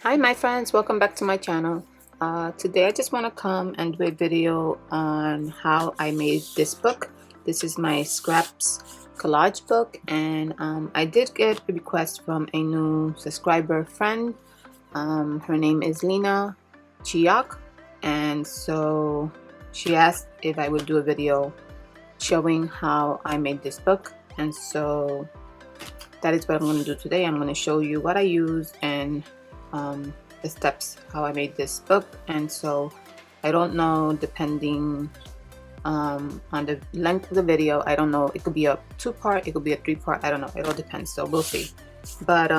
Hi my friends, welcome back to my channel. Today I just want to come and do a video on how I made this book. This is my Scraps Collage book, and I did get a request from a new subscriber friend. Her name is Lena Chiak, and so she asked if I would do a video showing how I made this book, and so that is what I'm going to do today. I'm going to show you what I used and the steps how I made this book. And so I don't know, depending on the length of the video, I don't know, it could be a 2-part, it could be a 3-part, I don't know, it all depends, so we'll see. But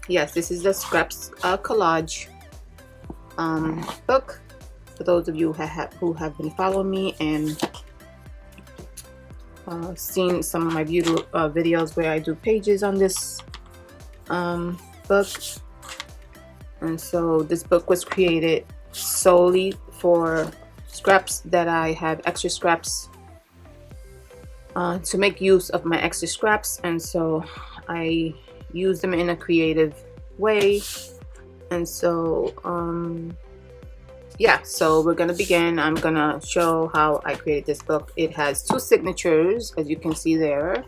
yes, this is the Scraps Collage book. For those of you who have been following me and seen some of my videos where I do pages on this book. And so this book was created solely for scraps that I have extra scraps, to make use of my extra scraps, and so I use them in a creative way. And so yeah, so we're gonna begin. I'm gonna show how I created this book. It has 2 signatures, as you can see there,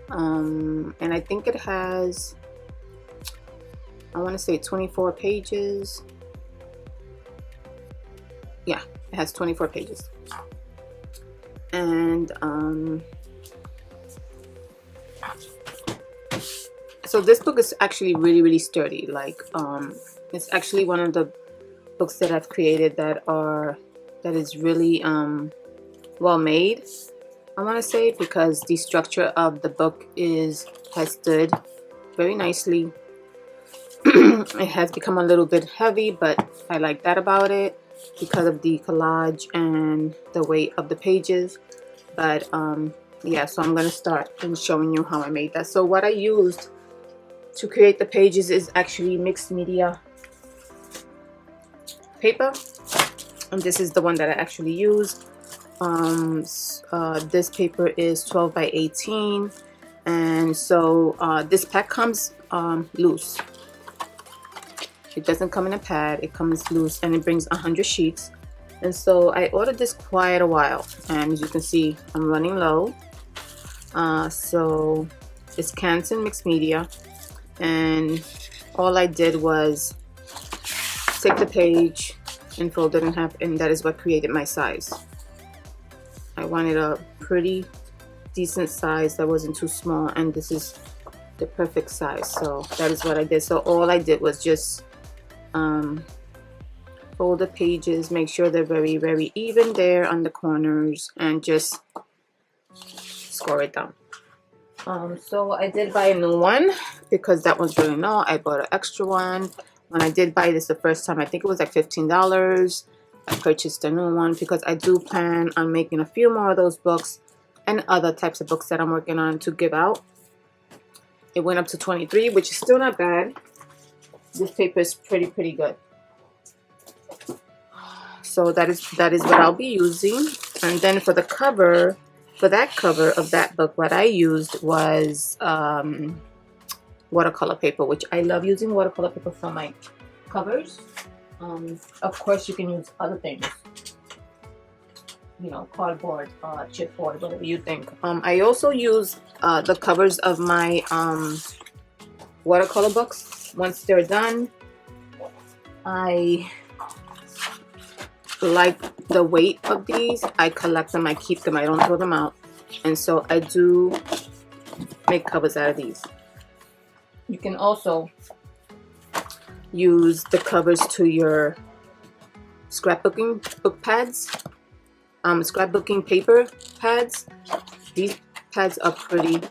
and I think it has, I want to say 24 pages. Yeah, it has 24 pages. And so this book is actually really sturdy. Like it's actually one of the books that I've created that is really well made, I want to say, because the structure of the book has stood very nicely. It has become a little bit heavy, but I like that about it because of the collage and the weight of the pages. But yeah, so I'm going to start in showing you how I made that. So what I used to create the pages is actually mixed media paper, and this is the one that I actually used. This paper is 12 by 18, and so this pack comes loose. It doesn't come in a pad, it comes loose, and it brings 100 sheets. And so I ordered this quite a while, and as you can see, I'm running low. So it's Canton Mixed Media, and all I did was take the page and fold it in half, and that is what created my size. I wanted a pretty decent size that wasn't too small, and this is the perfect size, so that is what I did. So all I did was just fold the pages, make sure they're very even there on the corners, and just score it down. So I did buy a new one because that one's really low. I bought an extra one. When I did buy this the first time, I think it was like $15. I purchased a new one because I do plan on making a few more of those books and other types of books that I'm working on to give out. It went up to 23, which is still not bad. This paper is pretty good. So that is what I'll be using. And then for the cover, for that cover of that book, what I used was watercolor paper, which I love using watercolor paper for my covers. Of course, you can use other things, you know, cardboard, chipboard, whatever you think. I also use the covers of my watercolor books. Once they're done, I like the weight of these. I collect them, I keep them, I don't throw them out, and so I do make covers out of these. You can also use the covers to your scrapbooking book pads, scrapbooking paper pads. These pads are pretty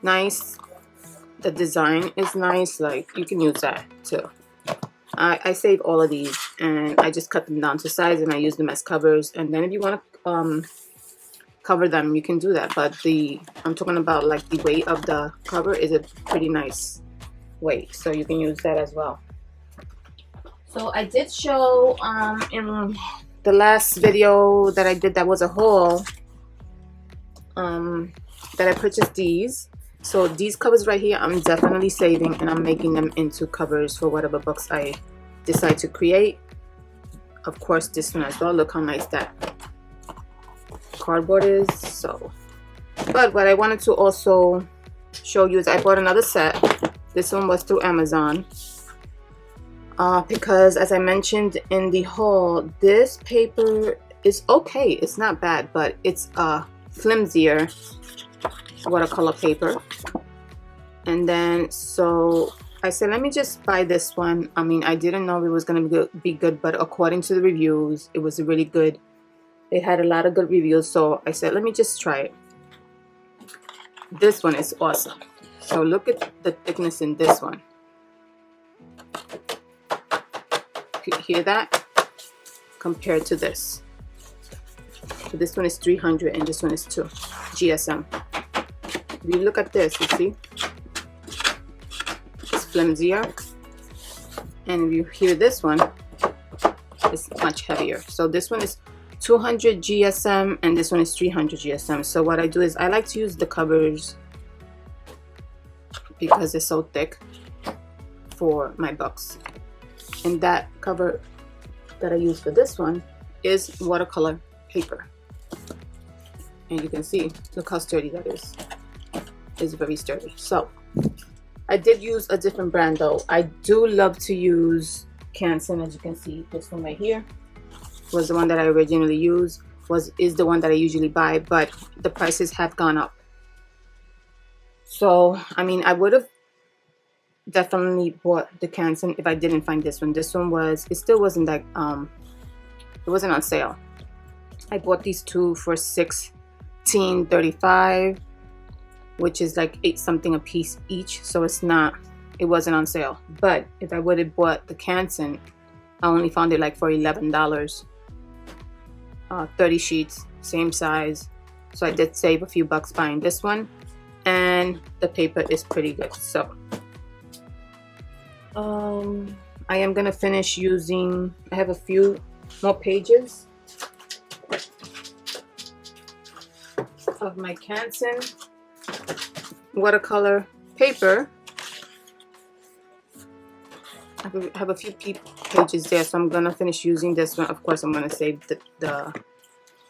nice. The design is nice, like you can use that too. I save all of these and I just cut them down to size and I use them as covers. And then if you want to cover them, you can do that. But I'm talking about like the weight of the cover is a pretty nice weight, so you can use that as well. So I did show in the last video that I did that was a haul, that I purchased these. So these covers right here, I'm definitely saving, and I'm making them into covers for whatever books I decide to create. Of course, this one as well. Look how nice that cardboard is. So, but what I wanted to also show you is I bought another set. This one was through Amazon. Because as I mentioned in the haul, this paper is okay. It's not bad, but it's a flimsier watercolor paper. And then so I said, let me just buy this one. I mean, I didn't know it was going to be good, but according to the reviews, it was really good. It had a lot of good reviews, so I said, let me just try it. This one is awesome. So look at the thickness in this one. You hear that? Compared to this. So this one is 300 and this one is 2 GSM. If you look at this, you see? It's flimsier. And if you hear this one, it's much heavier. So this one is 200 GSM and this one is 300 GSM. So what I do is I like to use the covers because it's so thick for my books. And that cover that I use for this one is watercolor paper. And you can see, look how sturdy that is. It's very sturdy. So I did use a different brand though. I do love to use Canson. As you can see, this one right here was the one that I originally used, is the one that I usually buy, but the prices have gone up. So I mean, I would have definitely bought the Canson if I didn't find this one. This one was, it still wasn't that it wasn't on sale. I bought these two for $16.35, which is like 8 something a piece each, so it wasn't on sale. But if I would have bought the Canson, I only found it like for $11. 30 sheets, same size, so I did save a few bucks buying this one, and the paper is pretty good. So I am gonna finish using, I have a few more pages of my Canson watercolor paper. I have a few pages there, so I'm gonna finish using this one. Of course, I'm gonna save the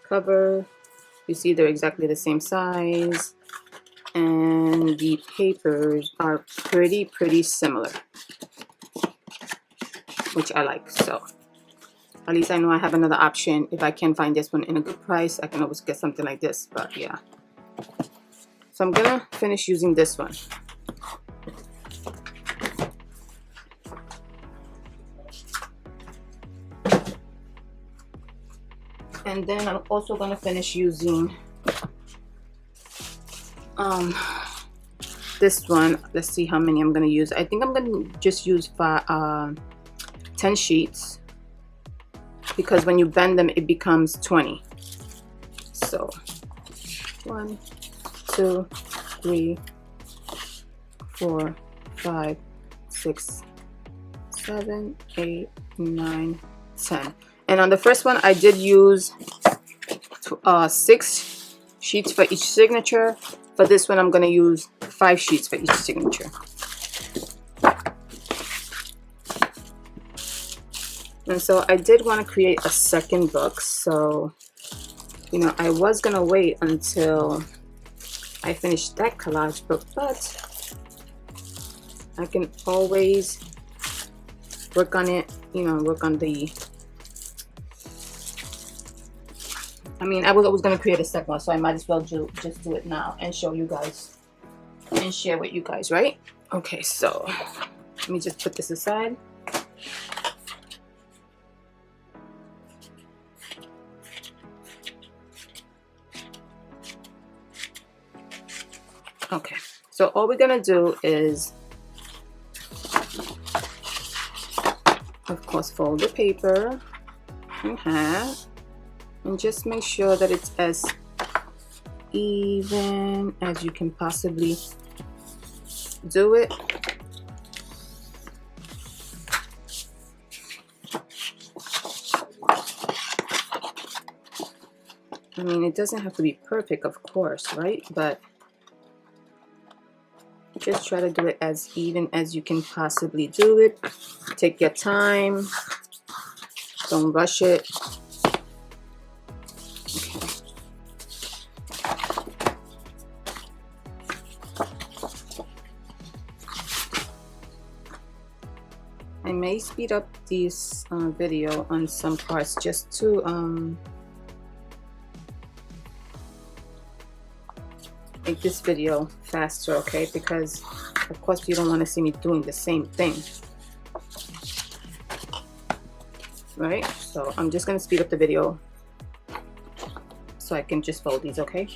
cover. You see they're exactly the same size, and the papers are pretty similar, which I like. So at least I know I have another option. If I can find this one in a good price, I can always get something like this. But yeah, so I'm gonna finish using this one. And then I'm also gonna finish using this one. Let's see how many I'm gonna use. I think I'm gonna just use 10 sheets, because when you bend them it becomes 20. So 1, 2, 3, 4, 5, 6, 7, 8, 9, 10. And on the first one I did use 6 sheets for each signature. For this one I'm going to use 5 sheets for each signature. And so I did want to create a second book, so you know, I was going to wait until I finished that collage book, but I can always work on it, you know, work on the, I mean, I was always going to create a second one, so I might as well just do it now and show you guys and share with you guys, right? Okay, so let me just put this aside. Okay, so all we're going to do is, of course, fold the paper in half. And just make sure that it's as even as you can possibly do it. I mean, it doesn't have to be perfect, of course, right? But Just try to do it as even as you can possibly do it. Take your time. Don't rush it. Okay. I may speed up this video on some parts just to make this video faster, okay? Because of course you don't want to see me doing the same thing, right? So I'm just going to speed up the video so I can just fold these, okay?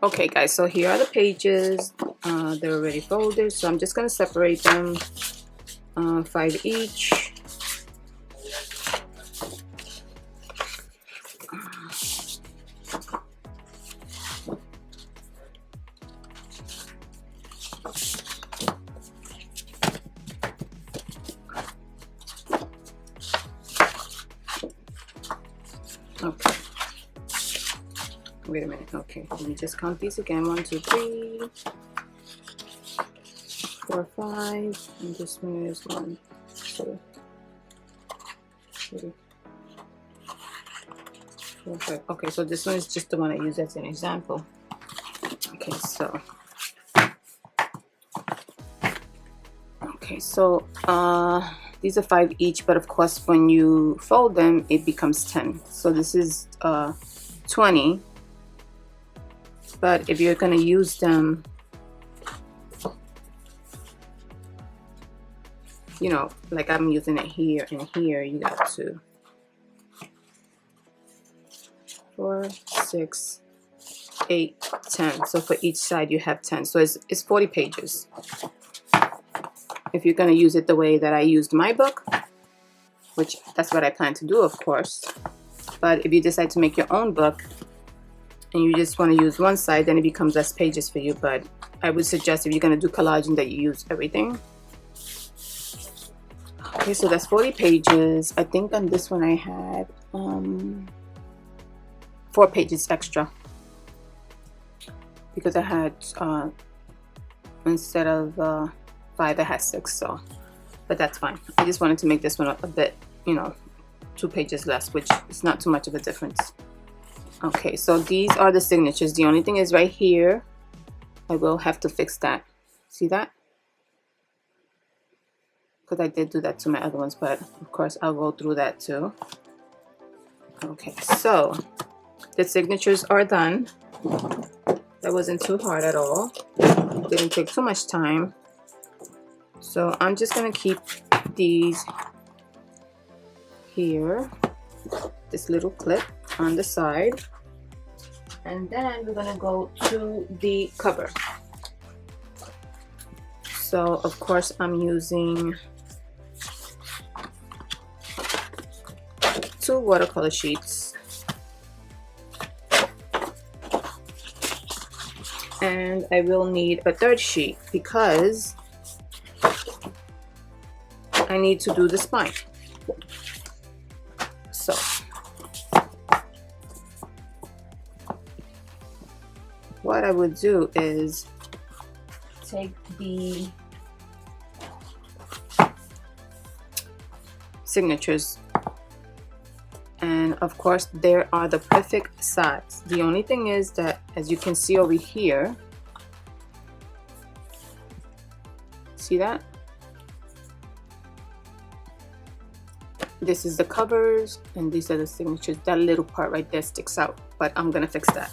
Okay guys, so here are the pages. They're already folded, so I'm just going to separate them 5 each. Okay. Wait a minute. Okay, let me just count these again. 1, 2, 3, 4, 5, and this one is 1, 2, 3, 4, 5. Okay, so this one is just the one I use as an example. Okay, so these are 5 each, but of course when you fold them it becomes 10. So this is 20. But if you're going to use them, you know, like I'm using it here and here, you got 2, 4, 6, 8, 10. So for each side you have 10. So it's 40 pages. If you're going to use it the way that I used my book, which that's what I plan to do, of course. But if you decide to make your own book, and you just want to use one side, then it becomes less pages for you. But I would suggest if you're going to do collaging that you use everything. Okay, so that's 40 pages. I think on this one I had 4 pages extra because I had instead of 5 I had 6. So, but that's fine. I just wanted to make this one a bit, you know, 2 pages less, which is not too much of a difference. Okay, so these are the signatures. The only thing is right here, I will have to fix that. See that? Because I did do that to my other ones, but of course I'll go through that too. Okay, so the signatures are done. That wasn't too hard at all. Didn't take too much time. So I'm just gonna keep these here, this little clip on the side, and then we're gonna go to the cover. So of course I'm using 2 watercolor sheets, and I will need a 3rd sheet because I need to do the spine. So what I would do is take the signatures, and of course there are the perfect size. The only thing is that, as you can see over here, See that? This is the covers, and these are the signatures. That little part right there sticks out, but I'm gonna fix that.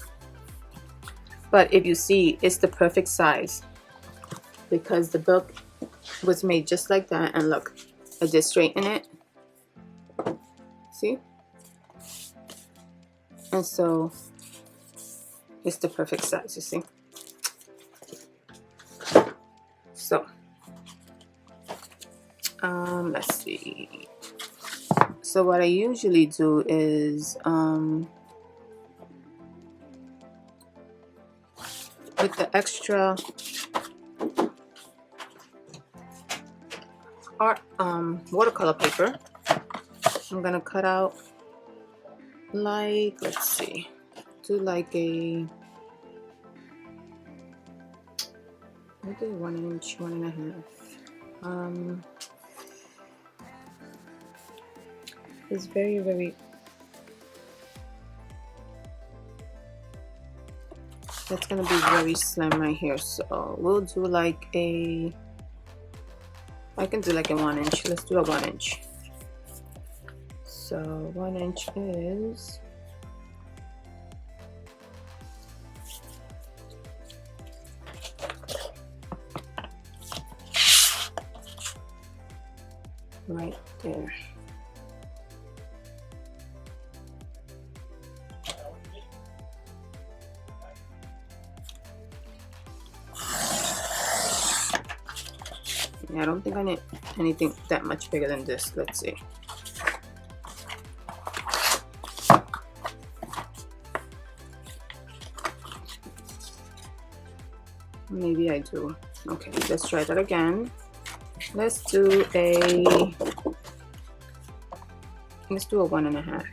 But if you see, it's the perfect size because the book was made just like that. And look, I just straighten it. See? And so it's the perfect size, you see? So, let's see. So what I usually do is, with the extra art, watercolor paper, I'm gonna cut out like, let's see, do like a, maybe 1 inch, 1.5. It's very, that's gonna be very slim right here. So we'll do like a, I can do like a 1 inch. Let's do a 1 inch. So 1 inch is, right there. Yeah, I don't think I need anything that much bigger than this. Let's see. Maybe I do. Okay, let's try that again. Let's do a 1.5.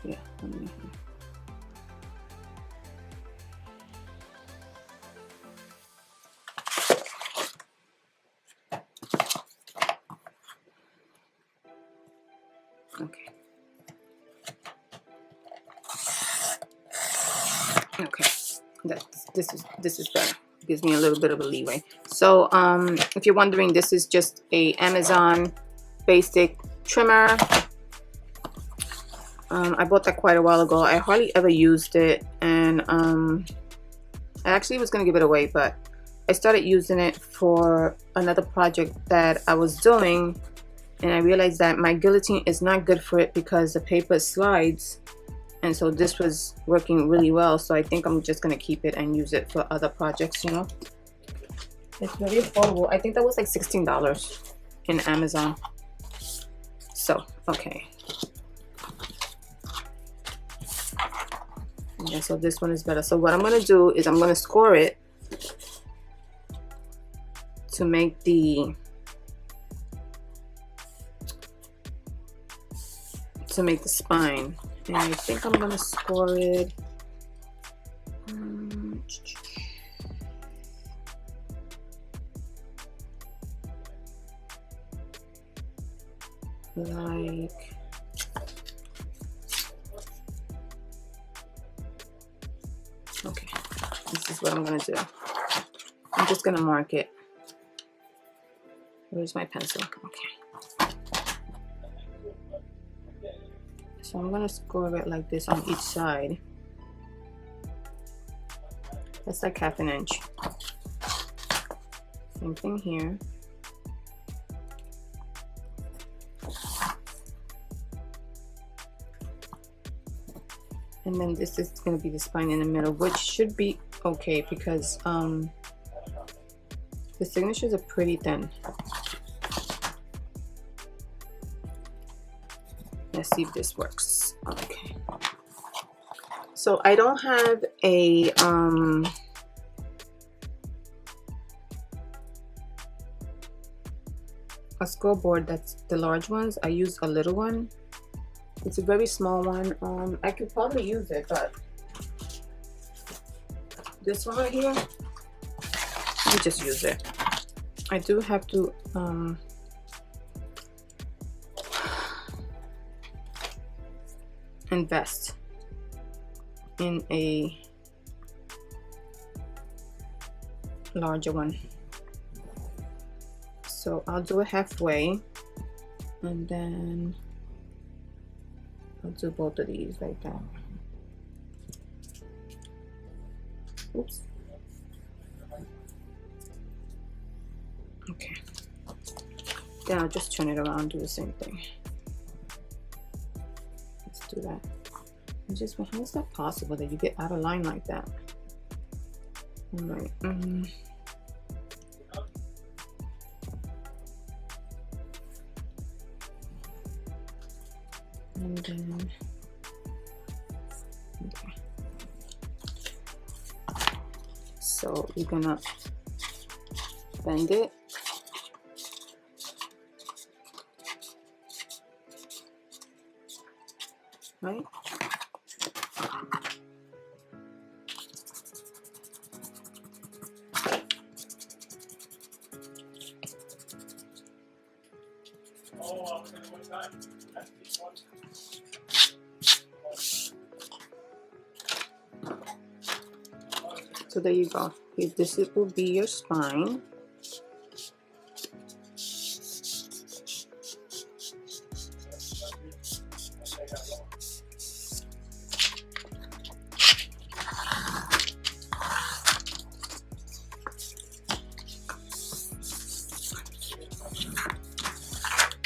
Yeah, 1.5. Okay. Okay. This is better. Gives me a little bit of a leeway. So if you're wondering, this is just a Amazon basic trimmer. I bought that quite a while ago. I hardly ever used it, and I actually was gonna give it away, but I started using it for another project that I was doing, and I realized that my guillotine is not good for it because the paper slides, and so this was working really well. So I think I'm just gonna keep it and use it for other projects, you know. It's very affordable. I think that was like $16 in Amazon. So okay, yeah, so this one is better. So what I'm gonna do is I'm gonna score it to make the spine, and I think I'm gonna score it like, okay, this is what I'm gonna do. I'm just gonna mark it. Where's my pencil? Okay. So I'm gonna score it like this on each side. That's like 1/2 inch. Same thing here. And then this is gonna be the spine in the middle, which should be okay because the signatures are pretty thin. Let's see if this works. Okay. So I don't have a scoreboard that's the large ones. I use a little one. It's a very small one. I could probably use it, but this one right here, let me just use it. I do have to invest in a larger one. So I'll do it halfway, and then I'll do both of these like that. Oops. Okay. Then I'll just turn it around, do the same thing. Let's do that. Just, how is that possible that you get out of line like that? All right. And then, okay. So you're gonna bend it. Right? So there you go. This will be your spine.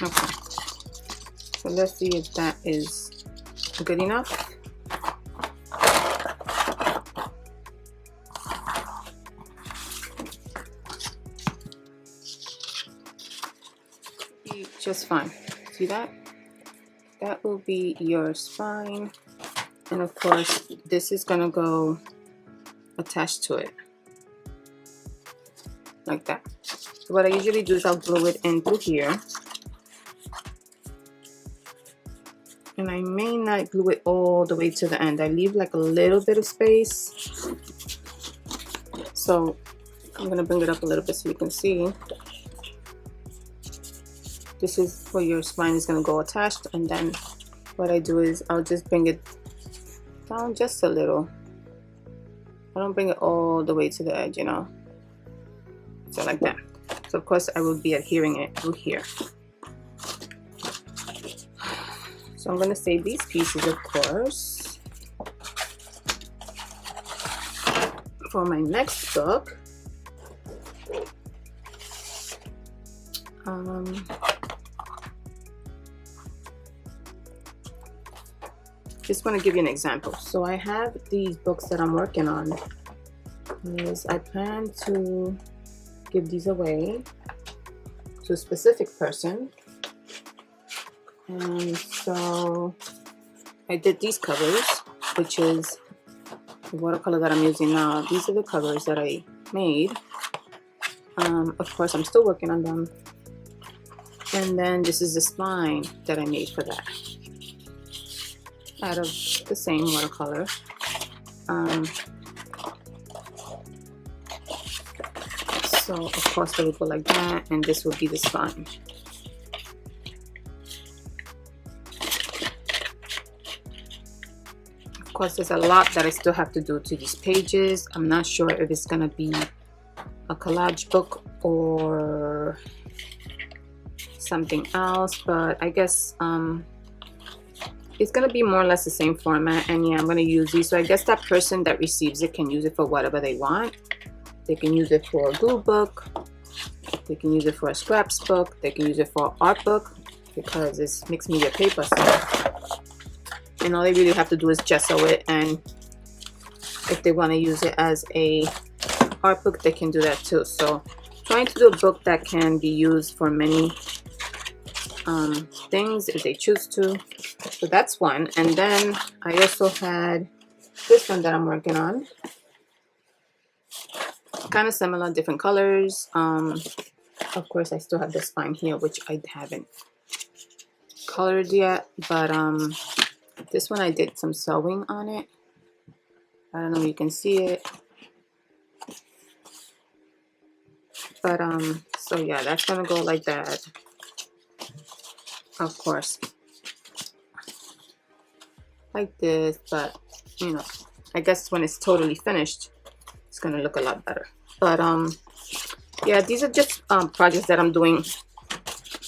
Okay. So let's see if that is good enough. Just fine. See that? That will be your spine, and of course this is gonna go attached to it like that. So what I usually do is I'll glue it in through here, and I may not glue it all the way to the end. I leave like a little bit of space. So I'm gonna bring it up a little bit so you can see. This is where your spine is going to go attached, and then what I do is I'll just bring it down just a little. I don't bring it all the way to the edge, you know, so like that. So of course I will be adhering it through here. So I'm going to save these pieces, of course, for my next book. Just want to give you an example. So I have these books that I'm working on. I plan to give these away to a specific person, and so I did these covers, which is the watercolor that I'm using now. These are the covers that I made. Of course I'm still working on them, and then this is the spine that I made for that out of the same watercolor. So of course they will go like that, and this will be the spine. Of course there's a lot that I still have to do to these pages. I'm not sure if it's gonna be a collage book or something else, but I guess it's going to be more or less the same format. And yeah, I'm going to use these. So I guess that person that receives it can use it for whatever they want. They can use it for a glue book. They can use it for a scraps book. They can use it for an art book because it's mixed media paper. So, and all they really have to do is gesso it. And if they want to use it as a art book, they can do that too. So trying to do a book that can be used for many things if they choose to. So that's one. And then I also had this one that I'm working on, kind of similar, different colors. Of course I still have the spine here, which I haven't colored yet, but this one I did some sewing on it. I don't know if you can see it, but so yeah, that's gonna go like that. Of course like this, but you know, I guess when it's totally finished it's gonna look a lot better. But yeah, these are just projects that I'm doing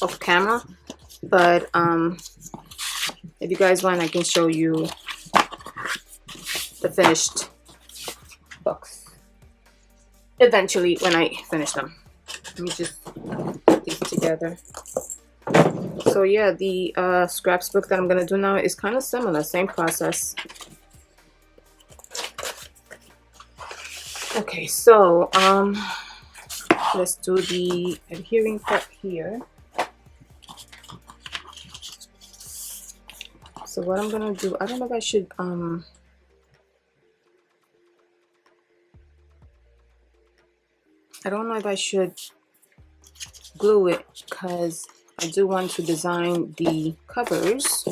off camera. But if you guys want, I can show you the finished books eventually when I finish them. Let me just put these together. So yeah, the scraps book that I'm gonna do now is kind of similar, same process. Okay, so let's do the adhering part here. So what I'm gonna do, I don't know if I should glue it, because I do want to design the covers.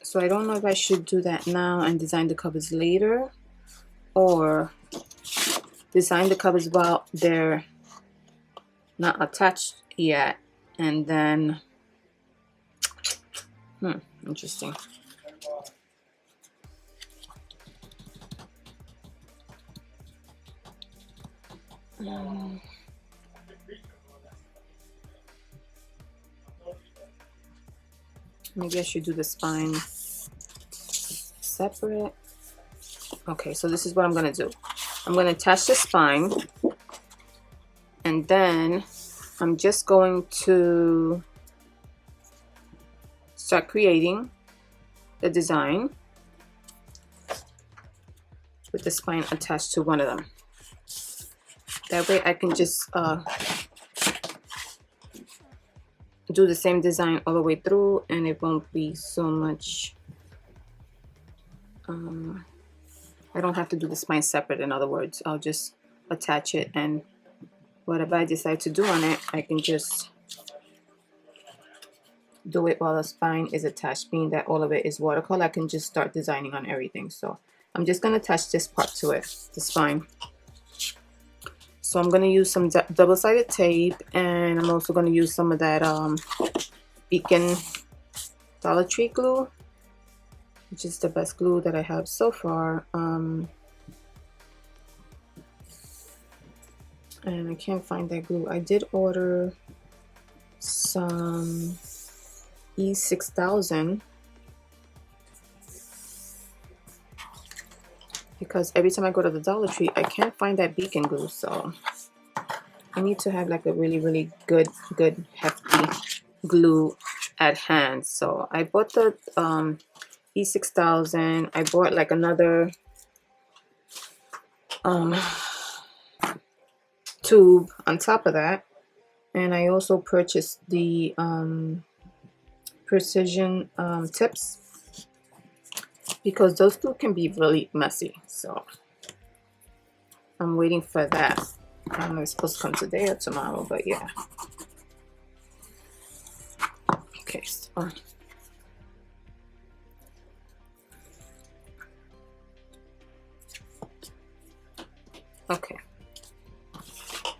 So I don't know if I should do that now and design the covers later, or design the covers while they're not attached yet, and then interesting. Maybe I should do the spine separate. Okay, so this is what I'm gonna do. I'm gonna attach the spine, and then I'm just going to start creating the design with the spine attached to one of them. That way I can just do the same design all the way through, and it won't be so much I don't have to do the spine separate. In other words, I'll just attach it, and whatever I decide to do on it, I can just do it while the spine is attached. Being that all of it is watercolor, I can just start designing on everything. So I'm just going to attach this part to it, the spine. So I'm going to use some double-sided tape, and I'm also going to use some of that Beacon Dollar Tree glue, which is the best glue that I have so far. And I can't find that glue. I did order some E6000 because every time I go to the Dollar Tree, I can't find that Beacon glue. So I need to have like a really good hefty glue at hand. So I bought the E6000. I bought like another tube on top of that, and I also purchased the precision tips, because those two can be really messy. So I'm waiting for that. I don't know if it's supposed to come today or tomorrow, but yeah. Okay, so okay,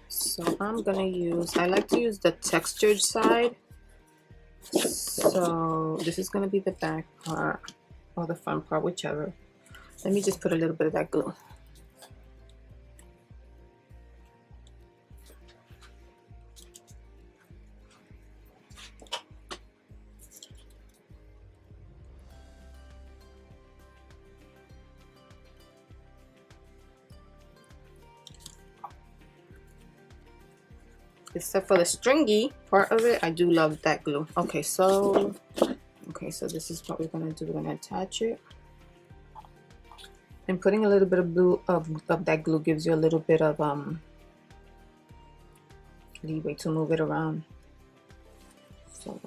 so I'm gonna use, I like to use the textured side. So this is gonna be the back part or the front part, whichever. Let me just put a little bit of that glue. Except for the stringy part of it, I do love that glue. Okay, so this is what we're gonna do. We're gonna attach it, and putting a little bit of glue of that glue gives you a little bit of leeway to move it around. So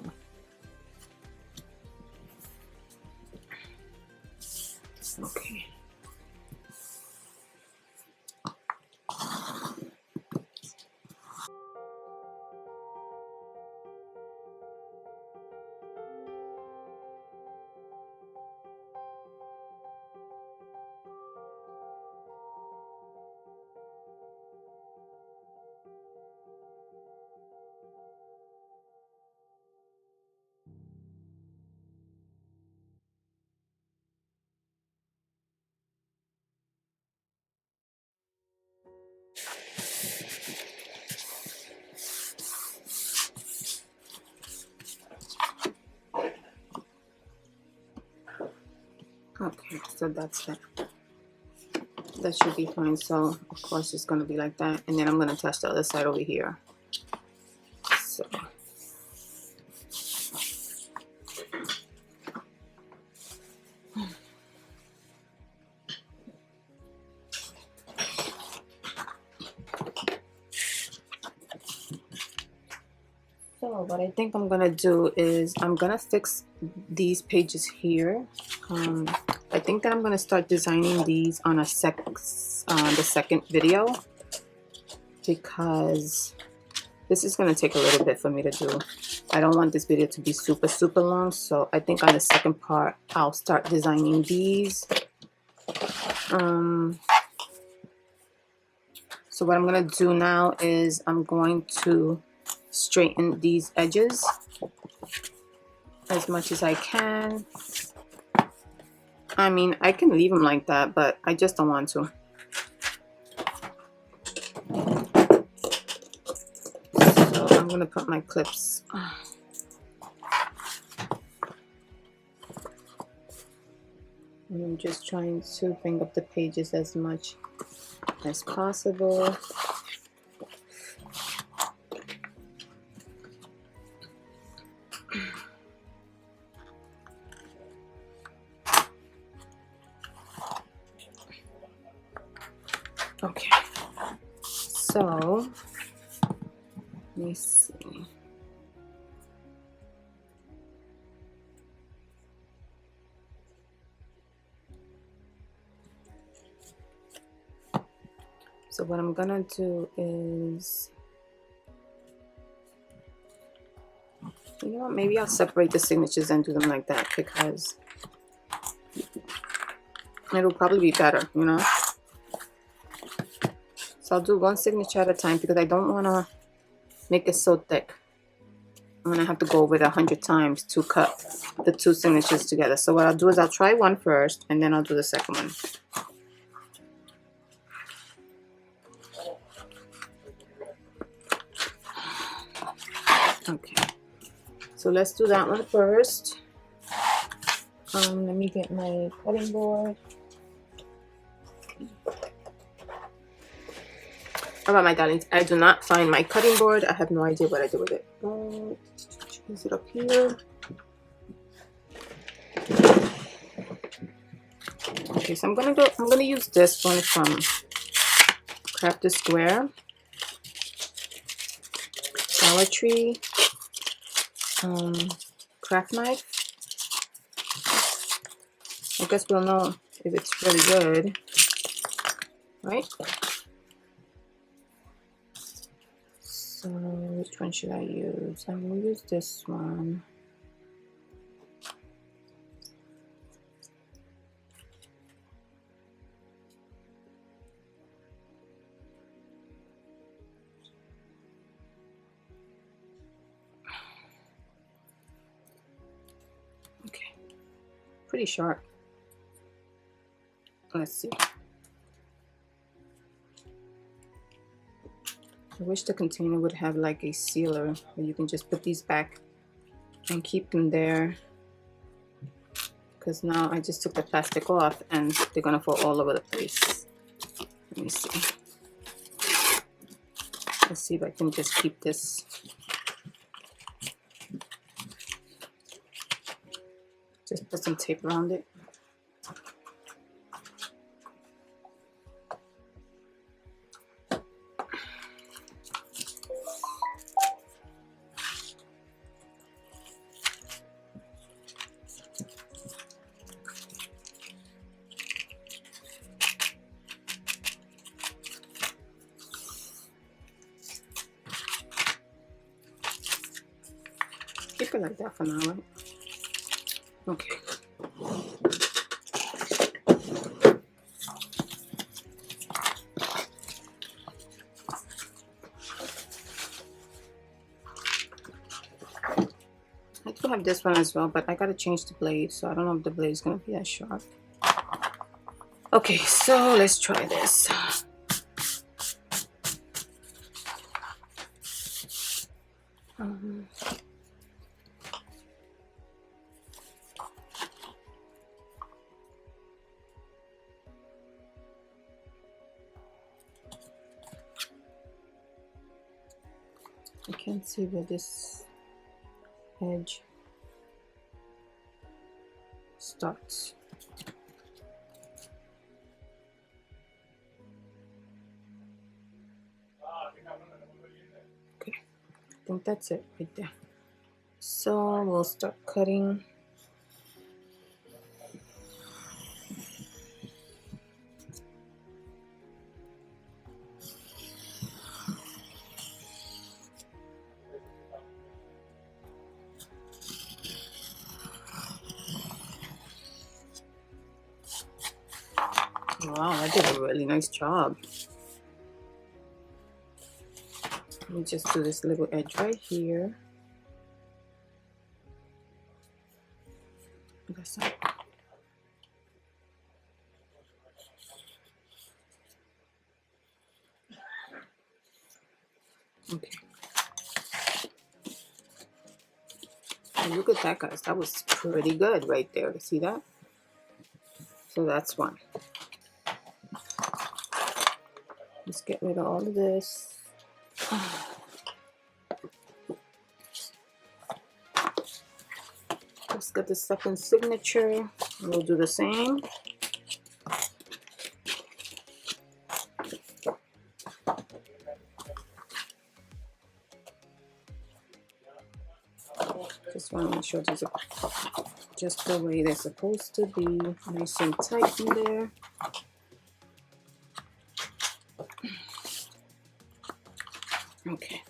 okay. So that's that. That should be fine. So of course it's going to be like that, and then I'm going to attach the other side over here. So what I think I'm gonna do is I'm gonna fix these pages here. I think that I'm gonna start designing these on the second video, because this is gonna take a little bit for me to do. I don't want this video to be super long, so I think on the second part I'll start designing these. So what I'm gonna do now is I'm going to straighten these edges as much as I can. I mean, I can leave them like that, but I just don't want to. So I'm gonna put my clips. And I'm just trying to bring up the pages as much as possible. Okay, so let me see. So what I'm gonna do is, you know what, maybe I'll separate the signatures and do them like that, because it'll probably be better, you know. So I'll do one signature at a time, because I don't want to make it so thick. I'm gonna have to go over it 100 times to cut the two signatures together. So what I'll do is I'll try one first, and then I'll do the second one. Okay, so let's do that one first. Let me get my cutting board. Alright, my darlings, I do not find my cutting board. I have no idea what I did with it. Is it up here? Okay, so I'm gonna use this one from Craft the Square, Dollar Tree, craft knife. I guess we'll know if it's really good, right? So which one should I use? I'm gonna use this one. Okay, pretty sharp. Let's see. I wish the container would have like a sealer where you can just put these back and keep them there, because now I just took the plastic off and they're gonna fall all over the place. Let me see. Let's see if I can just keep this. Just put some tape around it. Keep it like that for now, right? Okay. I do have this one as well, but I gotta change the blade, so I don't know if the blade is gonna be that sharp. Okay, so let's try this. I can't see where this edge starts. Okay, I think that's it right there. So we'll start cutting. Wow, I did a really nice job. Let me just do this little edge right here. That's it. Okay. And look at that, guys. That was pretty good right there. See that? So that's one. Let's get rid of all of this. Let's get the second signature. We'll do the same. Just want to make sure these are just the way they're supposed to be. Nice and tight in there. Okay.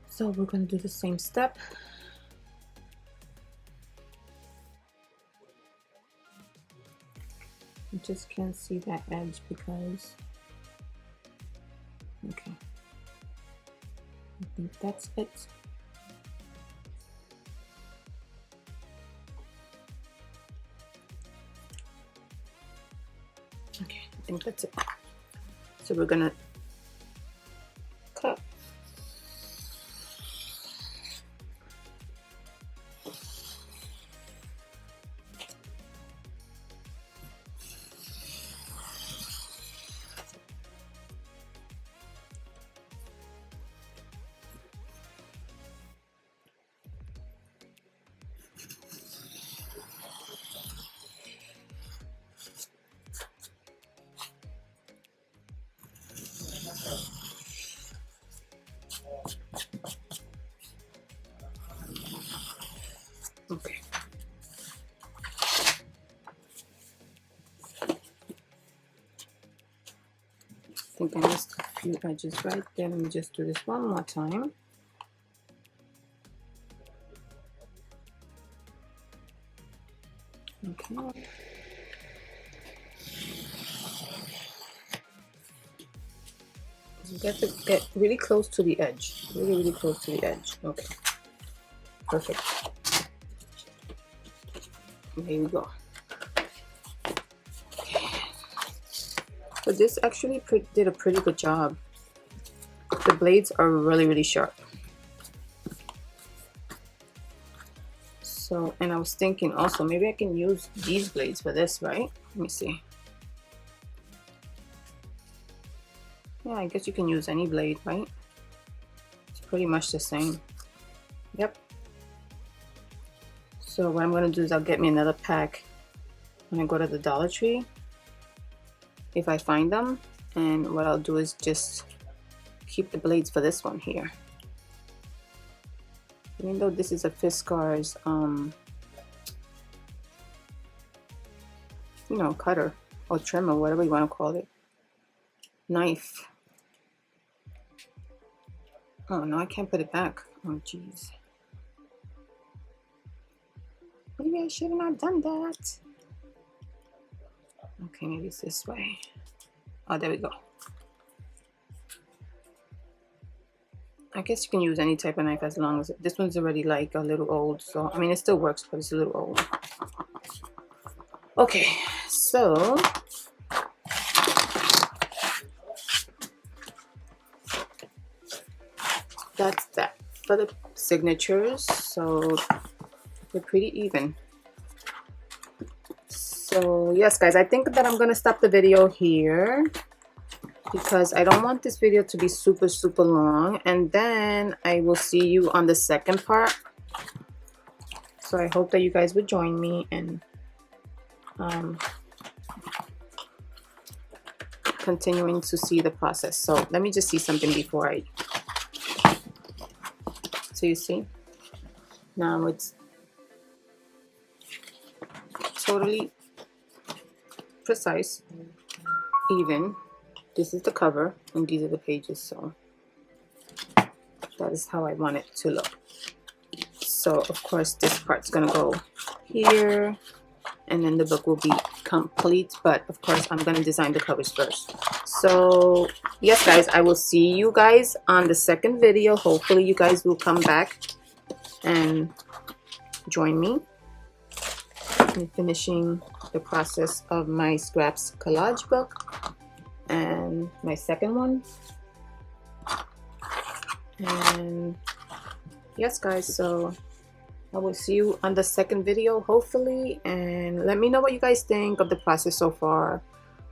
So we're going to do the same step. I just can't see that edge because, okay, I think that's it. Okay, I think that's it. So we're gonna cut. Okay. I think I missed a few edges right there. Let me just do this one more time. Okay. You get to get really close to the edge. Really close to the edge. Okay. Perfect. There you go. But this actually did a pretty good job. The blades are really sharp. So, and I was thinking also maybe I can use these blades for this, right? Let me see. Yeah, I guess you can use any blade, right? It's pretty much the same. Yep. So what I'm gonna do is I'll get me another pack when I go to the Dollar Tree, if I find them, and what I'll do is just keep the blades for this one here. Even though this is a Fiskars, you know, cutter or trimmer, whatever you want to call it, knife. Oh no, I can't put it back. Oh jeez. Maybe I should have not done that. Okay, maybe it's this way. Oh, there we go. I guess you can use any type of knife as long as this one's already like a little old, so I mean it still works, but it's a little old. Okay, so that's that for the signatures. So they're pretty even. So yes, guys, I think that I'm gonna stop the video here. because I don't want this video to be super long, and then I will see you on the second part. So I hope that you guys would join me and continuing to see the process. So let me just see something before I, so you see, now it's totally precise, even. This is the cover and these are the pages, so that is how I want it to look. So of course this part's gonna go here, and then the book will be complete, but of course I'm gonna design the covers first. So yes guys, I will see you guys on the second video. Hopefully you guys will come back and join me in finishing the process of my Scraps Collage book and my second one. And yes guys, so I will see you on the second video hopefully, and let me know what you guys think of the process so far,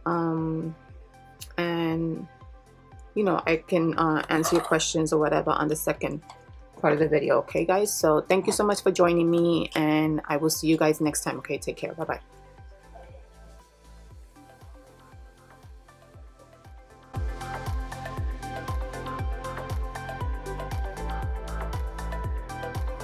and you know, I can answer your questions or whatever on the second part of the video. Okay guys, so thank you so much for joining me, and I will see you guys next time. Okay, take care. Bye bye.